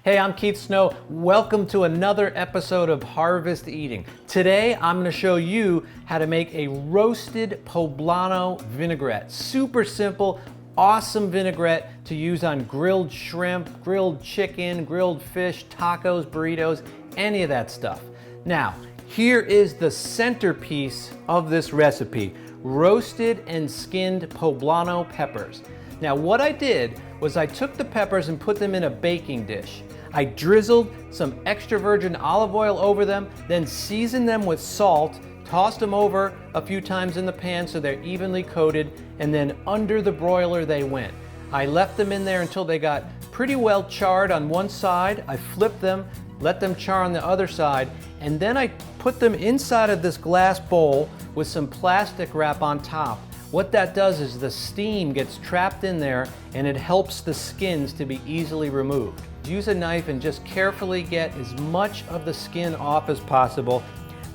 Hey, I'm Keith Snow. Welcome to another episode of Harvest Eating. Today, I'm going to show you how to make a roasted poblano vinaigrette. Super simple, awesome vinaigrette to use on grilled shrimp, grilled chicken, grilled fish, tacos, burritos, any of that stuff. Now, here is the centerpiece of this recipe, roasted and skinned poblano peppers. Now, what I did was I took the peppers and put them in a baking dish. I drizzled some extra virgin olive oil over them, then seasoned them with salt, tossed them over a few times in the pan so they're evenly coated, and then under the broiler they went. I left them in there until they got pretty well charred on one side. I flipped them, let them char on the other side, and then I put them inside of this glass bowl with some plastic wrap on top. What that does is the steam gets trapped in there and it helps the skins to be easily removed. Use a knife and just carefully get as much of the skin off as possible.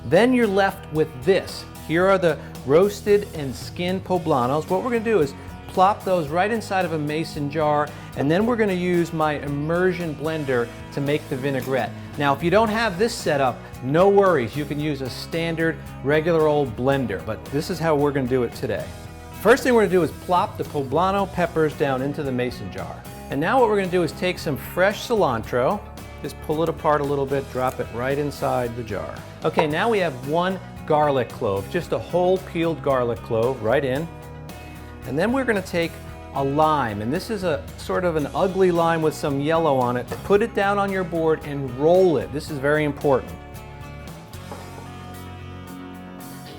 Then you're left with this. Here are the roasted and skinned poblanos. What we're going to do is plop those right inside of a mason jar, and then we're going to use my immersion blender to make the vinaigrette. Now, if you don't have this set up, no worries. You can use a standard, regular old blender, but this is how we're going to do it today. First thing we're going to do is plop the poblano peppers down into the mason jar. And now what we're going to do is take some fresh cilantro, just pull it apart a little bit, drop it right inside the jar. Okay, now we have one garlic clove, just a whole peeled garlic clove right in. And then we're going to take a lime, and this is a sort of an ugly lime with some yellow on it. Put it down on your board and roll it. This is very important.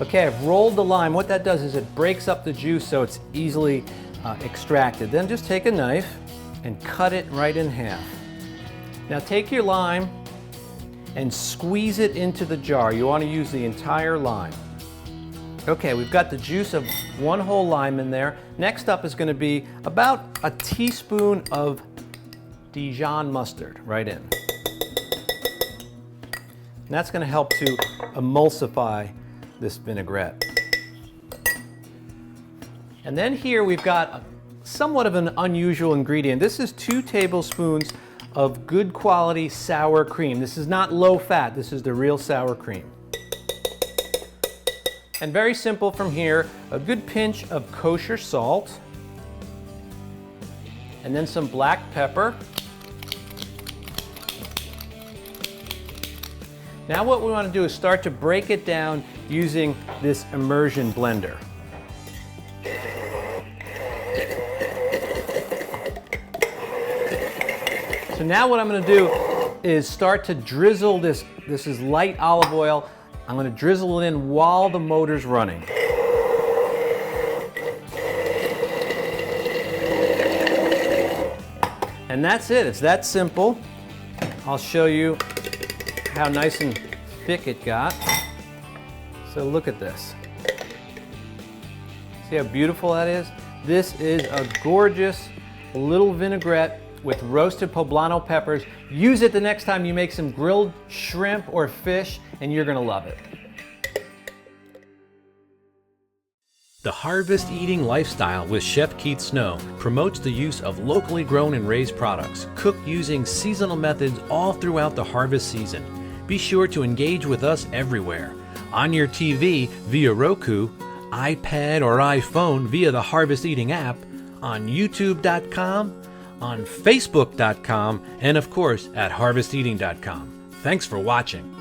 Okay, I've rolled the lime. What that does is it breaks up the juice so it's easily extracted. Then just take a knife and cut it right in half. Now take your lime and squeeze it into the jar. You want to use the entire lime. Okay, we've got the juice of one whole lime in there. Next up is going to be about a teaspoon of Dijon mustard right in. And that's going to help to emulsify this vinaigrette. And then here we've got somewhat of an unusual ingredient. This is 2 tablespoons of good quality sour cream. This is not low fat, this is the real sour cream. And very simple from here, a good pinch of kosher salt, and then some black pepper. Now what we want to do is start to break it down using this immersion blender. So now what I'm going to do is start to drizzle this. This is light olive oil. I'm going to drizzle it in while the motor's running. And that's it. It's that simple. I'll show you how nice and thick it got. So look at this. See how beautiful that is? This is a gorgeous little vinaigrette with roasted poblano peppers. Use it the next time you make some grilled shrimp or fish, and you're gonna love it. The Harvest Eating lifestyle with Chef Keith Snow promotes the use of locally grown and raised products, cooked using seasonal methods all throughout the harvest season. Be sure to engage with us everywhere. On your TV via Roku, iPad or iPhone via the Harvest Eating app, on YouTube.com, on Facebook.com, and of course at HarvestEating.com. Thanks for watching.